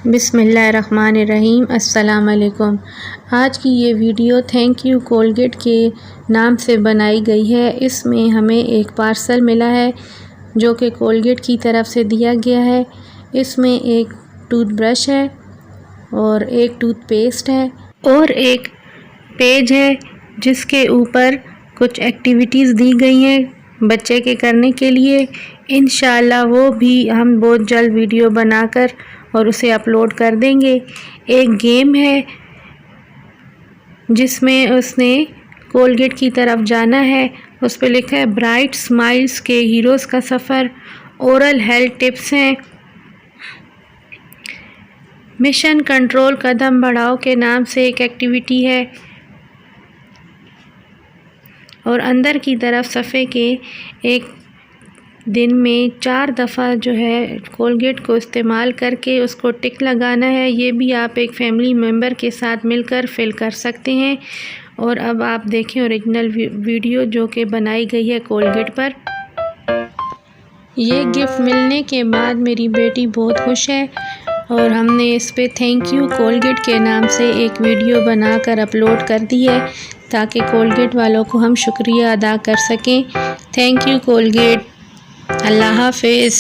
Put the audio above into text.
बिस्मिल्लाहिर्रहमानिर्रहीम। अस्सलाम वालेकुम। आज की ये वीडियो थैंक यू कोलगेट के नाम से बनाई गई है। इसमें हमें एक पार्सल मिला है जो कि कोलगेट की तरफ से दिया गया है। इसमें एक टूथब्रश है और एक टूथपेस्ट है और एक पेज है जिसके ऊपर कुछ एक्टिविटीज़ दी गई हैं बच्चे के करने के लिए। इंशाल्लाह वो भी हम बहुत जल्द वीडियो बनाकर और उसे अपलोड कर देंगे। एक गेम है जिसमें उसने कोलगेट की तरफ जाना है। उस पर लिखा है ब्राइट स्माइल्स के हीरोज़ का सफ़र। ओरल हेल्थ टिप्स हैं। मिशन कंट्रोल कदम बढ़ाओ के नाम से एक एक्टिविटी है और अंदर की तरफ सफ़े के एक दिन में 4 दफ़ा जो है कोलगेट को इस्तेमाल करके उसको टिक लगाना है। ये भी आप एक फैमिली मेम्बर के साथ मिलकर फिल कर सकते हैं। और अब आप देखें ओरिजिनल वीडियो जो कि बनाई गई है कोलगेट पर। ये गिफ्ट मिलने के बाद मेरी बेटी बहुत खुश है और हमने इस पे थैंक यू कोलगेट के नाम से एक वीडियो बनाकर अपलोड कर दी है ताकि कोलगेट वालों को हम शुक्रिया अदा कर सकें। Thank you Colgate. अल्लाह हाफ़िज़।